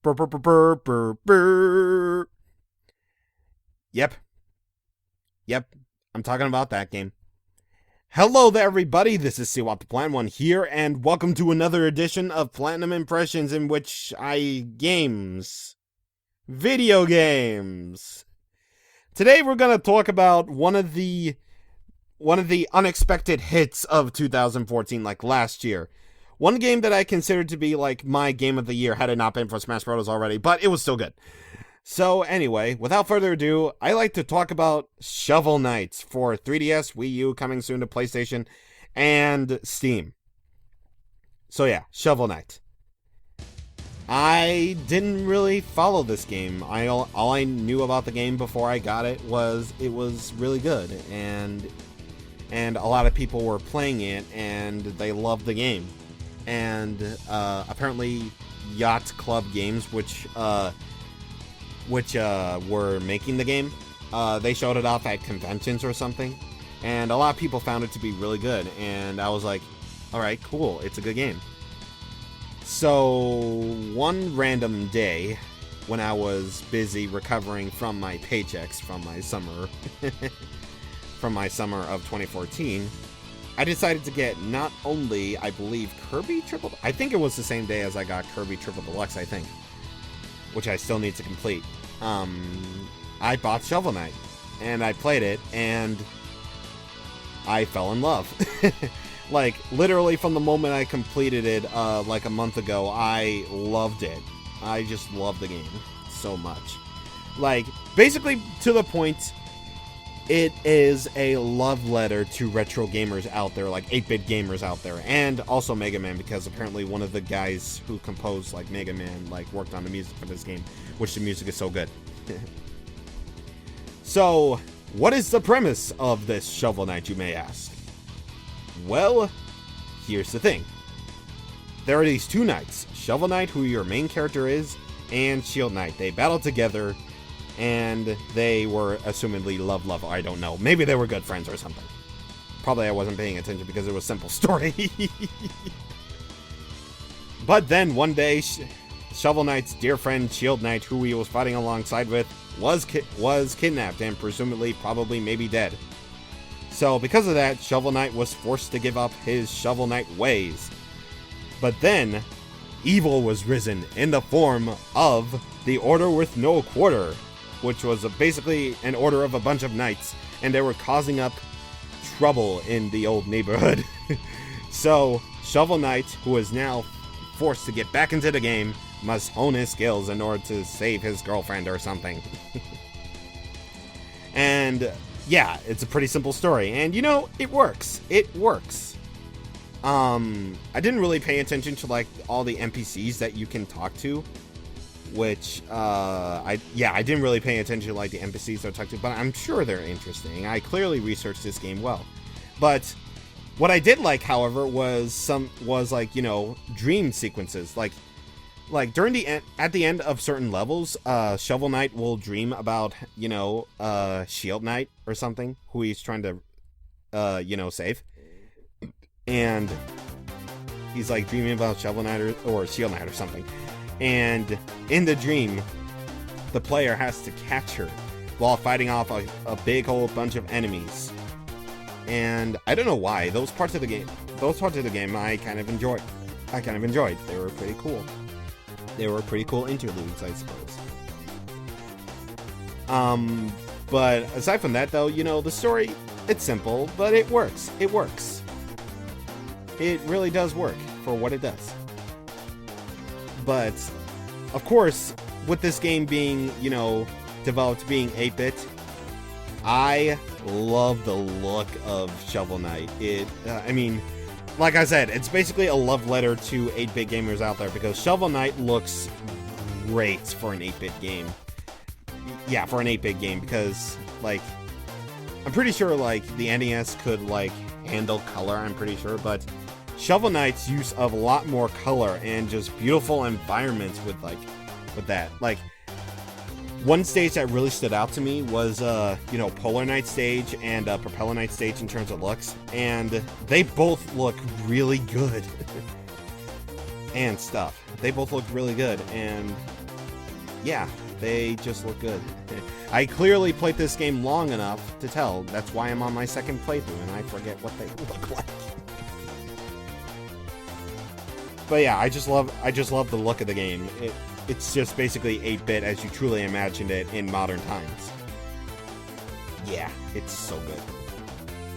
Brr, brr, brr, brr, brr, brr. Yep. Yep. I'm talking about that game. Hello there, everybody. This is CwapTheNintendin here, and welcome to another edition of Platinum Impressions, in which video games. Today we're gonna talk about one of the unexpected hits of 2014, like last year. One game that I considered to be like my game of the year had it not been for Smash Bros. Already, but it was still good. So anyway, without further ado, I like to talk about Shovel Knight for 3DS, Wii U, coming soon to PlayStation, and Steam. So yeah, Shovel Knight. I didn't really follow this game. All I knew about the game before I got it was really good, and a lot of people were playing it, and they loved the game. And apparently Yacht Club Games, which were making the game, they showed it off at conventions or something, and a lot of people found it to be really good, and I was like, alright, cool, it's a good game. So one random day, when I was busy recovering from my paychecks from my summer of 2014, I decided to get not only, I believe, I think it was the same day as I got Kirby Triple Deluxe, I think, which I still need to complete. I bought Shovel Knight, and I played it, and I fell in love. Like, literally from the moment I completed it, like a month ago, I loved it. I just love the game so much. Like, basically, to the point, it is a love letter to retro gamers out there, like 8-bit gamers out there, and also Mega Man, because apparently one of the guys who composed, like, Mega Man, like, worked on the music for this game, which the music is so good. So, what is the premise of this Shovel Knight, you may ask? Well, here's the thing. There are these two knights, Shovel Knight, who your main character is, and Shield Knight. They battle together, and they were assumedly love, I don't know. Maybe they were good friends or something. Probably I wasn't paying attention because it was a simple story. But then one day, Shovel Knight's dear friend Shield Knight, who he was fighting alongside with, was kidnapped and presumably probably maybe dead. So because of that, Shovel Knight was forced to give up his Shovel Knight ways. But then, evil was risen in the form of the Order with No Quarter, which was basically an order of a bunch of knights, and they were causing up trouble in the old neighborhood. So, Shovel Knight, who is now forced to get back into the game, must hone his skills in order to save his girlfriend or something. And yeah, it's a pretty simple story, and you know, it works. It works. I didn't really pay attention to like all the NPCs that you can talk to, which I didn't really pay attention to like the NPCs I talked to, but I'm sure they're interesting. I clearly researched this game well. But what I did like, however, was like, you know, dream sequences. Like during at the end of certain levels, Shovel Knight will dream about, you know, Shield Knight or something, who he's trying to, you know, save. And he's like dreaming about Shovel Knight or Shield Knight or something. And in the dream, the player has to catch her while fighting off a big whole bunch of enemies. And I don't know why, those parts of the game I kind of enjoyed. They were pretty cool. They were pretty cool interludes, I suppose. But aside from that, though, you know, the story, it's simple, but it works. It works. It really does work for what it does. But, of course, with this game being, you know, developed being 8-bit, I love the look of Shovel Knight. I mean, like I said, it's basically a love letter to 8-bit gamers out there, because Shovel Knight looks great for an 8-bit game. Yeah, for an 8-bit game, because, like, I'm pretty sure, like, the NES could, like, handle color, I'm pretty sure, but Shovel Knight's use of a lot more color and just beautiful environments with that. Like, one stage that really stood out to me was, you know, Polar Knight stage and Propeller Knight stage in terms of looks, and they both look really good. And stuff. They both look really good, and yeah, they just look good. I clearly played this game long enough to tell. That's why I'm on my second playthrough, and I forget what they look like. But yeah, I just love the look of the game. It's just basically 8-bit as you truly imagined it in modern times. Yeah, it's so good.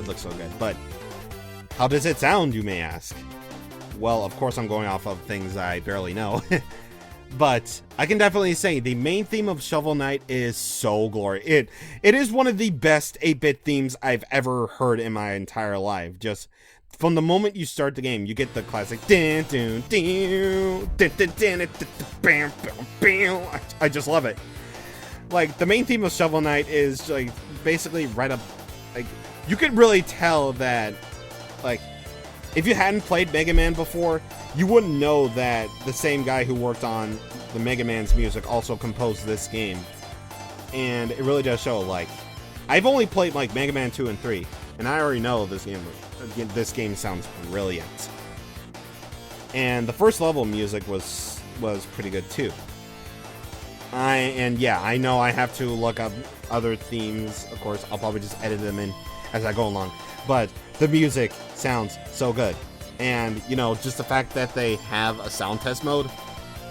It looks so good. But how does it sound, you may ask? Well, of course I'm going off of things I barely know. But I can definitely say the main theme of Shovel Knight is so glorious. It is one of the best 8-bit themes I've ever heard in my entire life. Just from the moment you start the game, you get the classic I just love it. Like, the main theme of Shovel Knight is like basically right up, like, you could really tell that, like, if you hadn't played Mega Man before, you wouldn't know that the same guy who worked on the Mega Man's music also composed this game. And it really does show. Like, I've only played like Mega Man 2 and 3, and I already know this game sounds brilliant. And the first level music was pretty good too. I know I have to look up other themes. Of course, I'll probably just edit them in as I go along. But the music sounds so good. And, you know, just the fact that they have a sound test mode,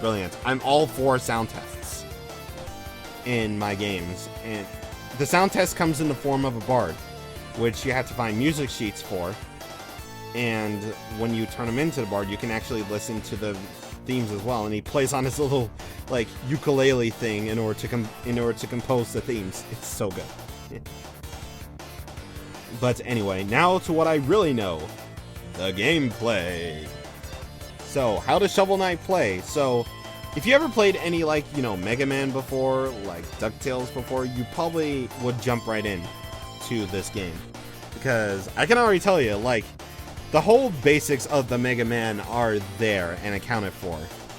brilliant. I'm all for sound tests in my games. And the sound test comes in the form of a bard, which you have to find music sheets for. And when you turn them into the bard, you can actually listen to the themes as well. And he plays on his little, like, ukulele thing in order to compose the themes. It's so good. But anyway, now to what I really know. The gameplay. So, how does Shovel Knight play? So, if you ever played any, like, you know, Mega Man before, like DuckTales before, you probably would jump right in to this game. Because I can already tell you, like, the whole basics of the Mega Man are there and accounted for.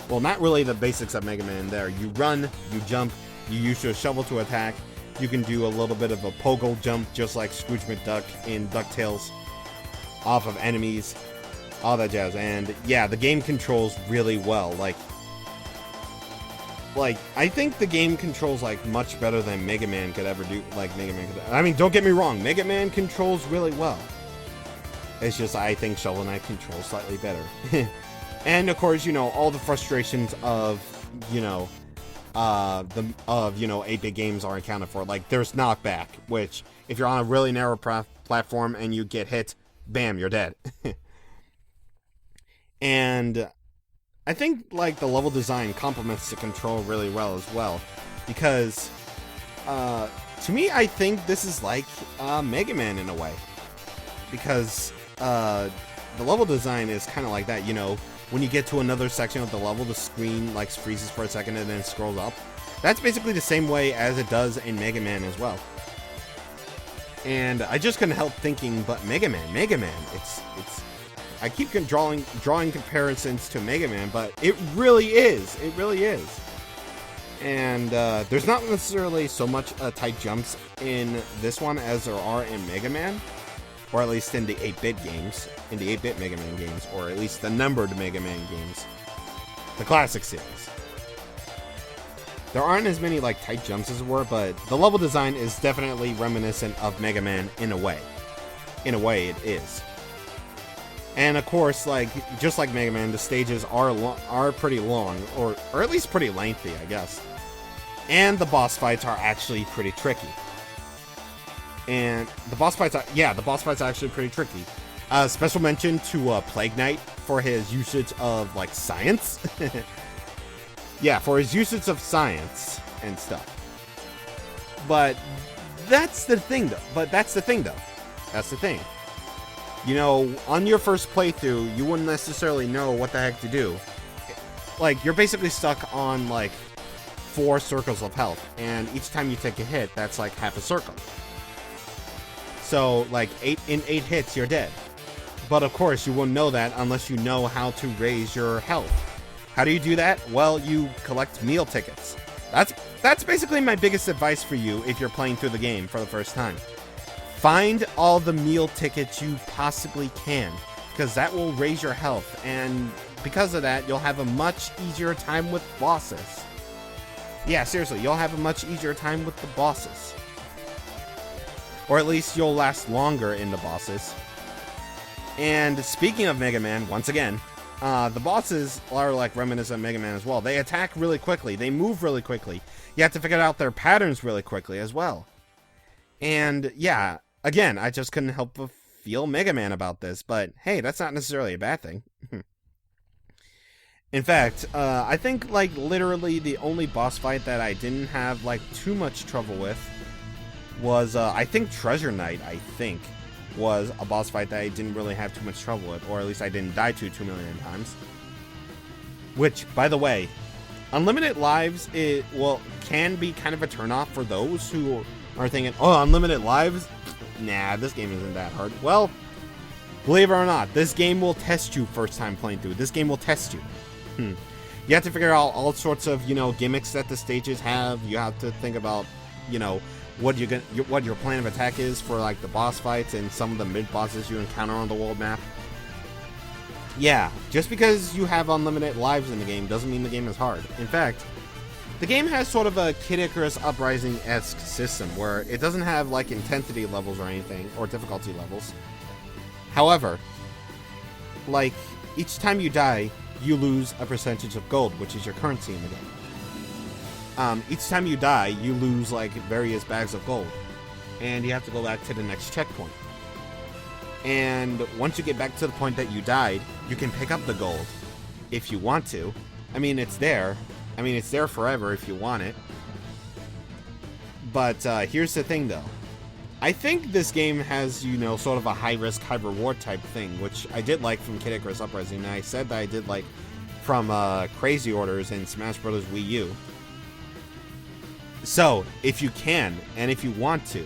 Well, not really the basics of Mega Man there. You run, you jump, you use your shovel to attack. You can do a little bit of a pogo jump, just like Scrooge McDuck in DuckTales, off of enemies, all that jazz. And yeah, the game controls really well. Like I think the game controls like much better than Mega Man could ever do. Like Mega Man could. I mean, don't get me wrong, Mega Man controls really well. It's just I think Shovel Knight controls slightly better. And of course, you know, all the frustrations of, you know, 8-bit games are accounted for. Like, there's knockback, which if you're on a really narrow platform and you get hit, bam, you're dead. And I think, like, the level design complements the control really well as well. Because, to me, I think this is like Mega Man in a way. Because the level design is kind of like that, you know. When you get to another section of the level, the screen, like, freezes for a second and then scrolls up. That's basically the same way as it does in Mega Man as well. And I just couldn't help thinking, but Mega Man, it's I keep drawing comparisons to Mega Man, but it really is. And there's not necessarily so much tight jumps in this one as there are in Mega Man, or at least in the 8-bit games, in the 8-bit Mega Man games, or at least the numbered Mega Man games, the classic series. There aren't as many, like, tight jumps as there were, but the level design is definitely reminiscent of Mega Man in a way. In a way, it is. And of course, like, just like Mega Man, the stages are pretty long, or at least pretty lengthy, I guess. And the boss fights are actually pretty tricky. And the boss fights are actually pretty tricky. Special mention to Plague Knight for his usage of, like, science. Yeah, for his usage of science and stuff. But that's the thing, though. That's the thing. You know, on your first playthrough, you wouldn't necessarily know what the heck to do. Like, you're basically stuck on, like, 4 circles of health. And each time you take a hit, that's, like, half a circle. So, like, 8 hits, you're dead. But, of course, you won't know that unless you know how to raise your health. How do you do that? Well, you collect meal tickets. That's basically my biggest advice for you if you're playing through the game for the first time. Find all the meal tickets you possibly can, because that will raise your health, and because of that, you'll have a much easier time with bosses. Yeah, seriously, you'll have a much easier time with the bosses. Or at least you'll last longer in the bosses. And speaking of Mega Man, once again, the bosses are like reminiscent of Mega Man as well. They attack really quickly. They move really quickly. You have to figure out their patterns really quickly as well. And yeah, again, I just couldn't help but feel Mega Man about this. But hey, that's not necessarily a bad thing. In fact, I think like literally the only boss fight that I didn't have like too much trouble with was I think Treasure Knight, was a boss fight that I didn't really have too much trouble with, or at least I didn't die to 2 million times. Which, by the way, unlimited lives can be kind of a turnoff for those who are thinking, oh, unlimited lives? Nah, this game isn't that hard. Well, believe it or not, this game will test you first time playing through. This game will test you. You have to figure out all sorts of, gimmicks that the stages have. You have to think about, what your plan of attack is for like the boss fights and some of the mid bosses you encounter on the world map. Yeah, just because you have unlimited lives in the game doesn't mean the game is hard. In fact, the game has sort of a Kid Icarus Uprising-esque system where it doesn't have like intensity levels or anything, or difficulty levels. However, like each time you die, you lose a percentage of gold, which is your currency in the game. Each time you die, you lose like various bags of gold, and you have to go back to the next checkpoint. And once you get back to the point that you died, you can pick up the gold if you want to. I mean, it's there. I mean, it's there forever if you want it. But here's the thing, though. I think this game has, sort of a high-risk, high-reward type thing, which I did like from Kid Icarus Uprising, and I said that I did like from Crazy Orders in Smash Bros. Wii U. So, if you can, and if you want to,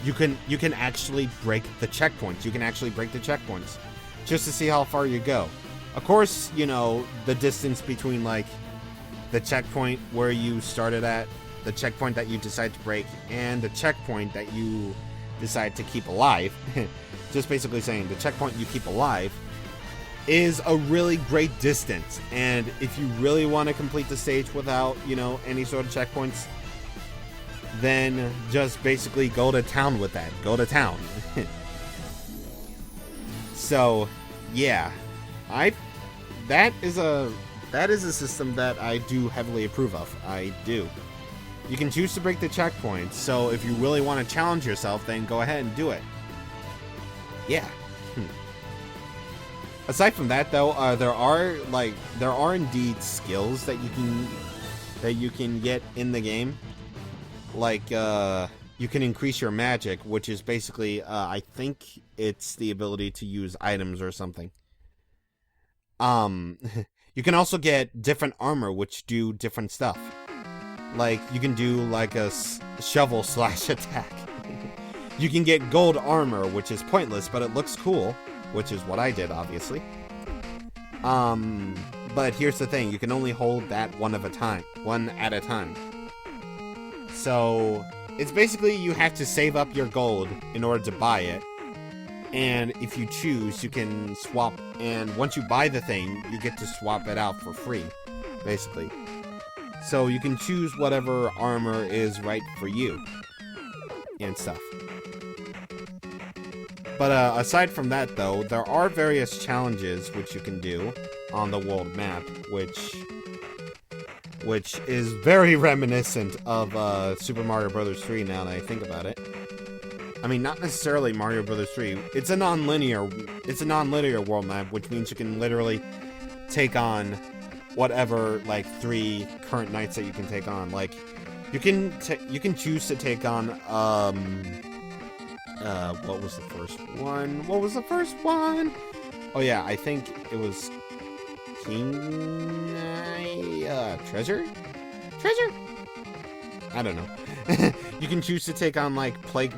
you can actually break the checkpoints. You can actually break the checkpoints just to see how far you go. Of course, the distance between, like, the checkpoint where you started at, the checkpoint that you decide to break, and the checkpoint that you decide to keep alive, just basically saying the checkpoint you keep alive, is a really great distance. And if you really want to complete the stage without, any sort of checkpoints, then just basically go to town with that. Go to town. So, yeah. That is a system that I do heavily approve of. I do. You can choose to break the checkpoints, so if you really want to challenge yourself, then go ahead and do it. Yeah. Aside from that, though, there are indeed skills that you can get in the game. Like, you can increase your magic, which is basically, I think it's the ability to use items or something. You can also get different armor, which do different stuff. Like, you can do, like, a shovel / attack. You can get gold armor, which is pointless, but it looks cool, which is what I did, obviously. But here's the thing, you can only hold that one at a time. So, it's basically you have to save up your gold in order to buy it. And if you choose, you can swap, and once you buy the thing, you get to swap it out for free, basically. So you can choose whatever armor is right for you, and stuff. But aside from that, though, there are various challenges which you can do on the world map, which is very reminiscent of Super Mario Bros. 3 now that I think about it. I mean, not necessarily Mario Bros. 3. It's a non-linear world map, which means you can literally take on whatever, like, 3 current knights that you can take on. Like, you can choose to take on, what was the first one? Oh yeah, I think it was King... Treasure? I don't know. You can choose to take on, like, Plague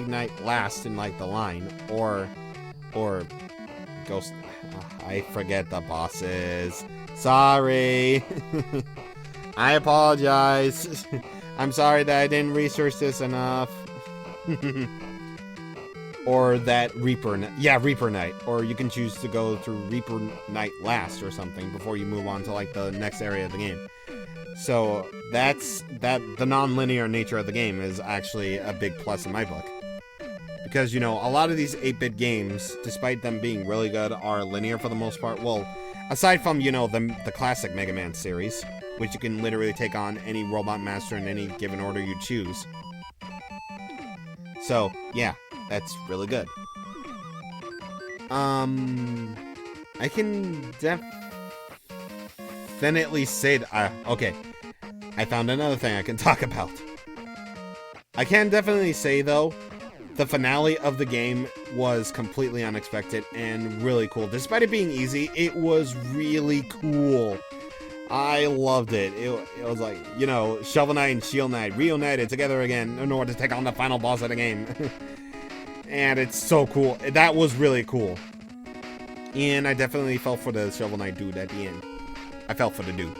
Knight last in, like, the line, or Ghost... I forget the bosses. Sorry. I apologize. I'm sorry that I didn't research this enough. Or that Reaper Knight. Or you can choose to go through Reaper Knight last or something before you move on to, like, the next area of the game. So the non-linear nature of the game is actually a big plus in my book. Because, a lot of these 8-bit games, despite them being really good, are linear for the most part. Well, aside from, the classic Mega Man series, which you can literally take on any Robot Master in any given order you choose. So, yeah, that's really good. I can definitely say that, okay, I found another thing I can talk about. I can definitely say, though, the finale of the game was completely unexpected and really cool. Despite it being easy, it was really cool. I loved it. It was like, Shovel Knight and Shield Knight reunited together again in order to take on the final boss of the game. And it's so cool. That was really cool. And I definitely fell for the Shovel Knight dude at the end. I fell for the dude.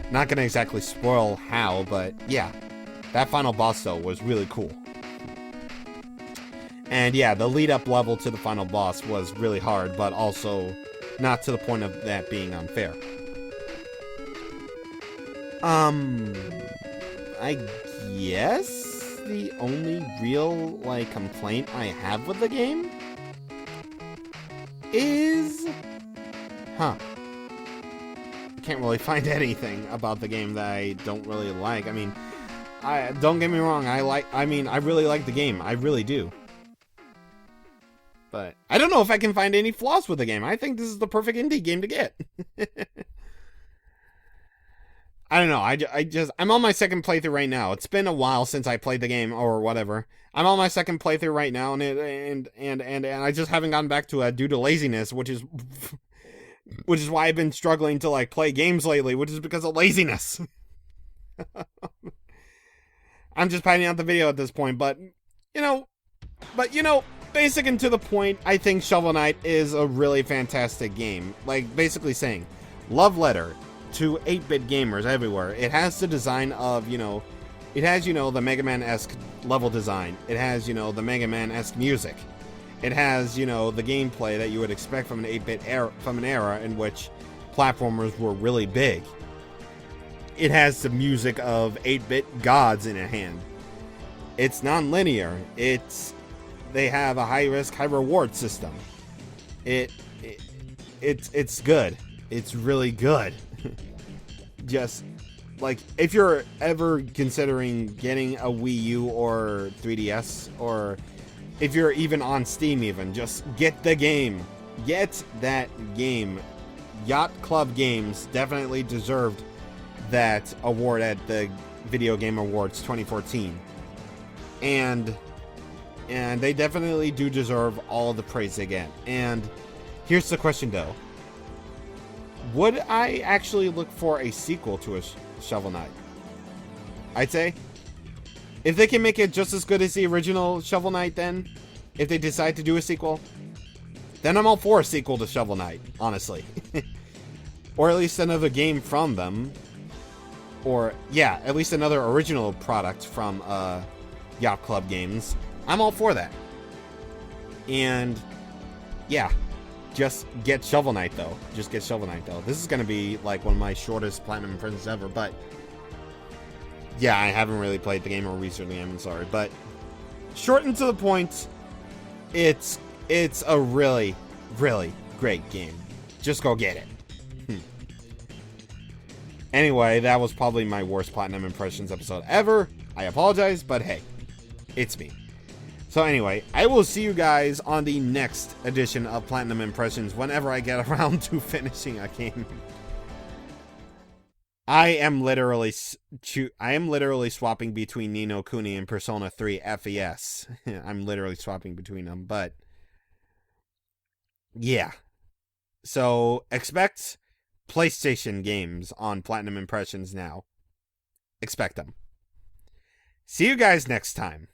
Not gonna exactly spoil how, but yeah. That final boss, though, was really cool. And yeah, the lead-up level to the final boss was really hard, but also not to the point of that being unfair. I guess the only real, complaint I have with the game is... I can't really find anything about the game that I don't really like. I mean, don't get me wrong, I really like the game. I really do. But I don't know if I can find any flaws with the game. I think this is the perfect indie game to get. I don't know. I'm on my second playthrough right now. It's been a while since I played the game or whatever. I'm on my second playthrough right now, and I just haven't gotten back to it due to laziness, which is why I've been struggling to play games lately, which is because of laziness. I'm just padding out the video at this point, but basic and to the point, I think Shovel Knight is a really fantastic game. Basically saying, love letter to 8-bit gamers everywhere. It has the design of, it has, the Mega Man-esque level design. It has, the Mega Man-esque music. It has, the gameplay that you would expect from an 8-bit era, from an era in which platformers were really big. It has the music of 8-bit gods in a hand. It's non-linear. They have a high-risk, high-reward system. It's good. It's really good. Just, if you're ever considering getting a Wii U or 3DS, or if you're even on Steam even, just get the game. Get that game. Yacht Club Games definitely deserved that award at the Video Game Awards 2014. And they definitely do deserve all the praise they get. And here's the question, though. Would I actually look for a sequel to a Shovel Knight? I'd say, if they can make it just as good as the original Shovel Knight, then, if they decide to do a sequel, then I'm all for a sequel to Shovel Knight, honestly. Or at least another game from them. Or, yeah, at least another original product from Yacht Club Games. I'm all for that. And, yeah, just get Shovel Knight, though. Just get Shovel Knight, though. This is going to be, one of my shortest Platinum Impressions ever, but, yeah, I haven't really played the game or researched the game, I'm sorry, but, short and to the point, it's a really, really great game. Just go get it. Anyway, that was probably my worst Platinum Impressions episode ever. I apologize, but hey, it's me. So anyway, I will see you guys on the next edition of Platinum Impressions whenever I get around to finishing a game. I am literally swapping between Ni no Kuni and Persona 3 FES. I'm literally swapping between them, but yeah. So expect PlayStation games on Platinum Impressions now. Expect them. See you guys next time.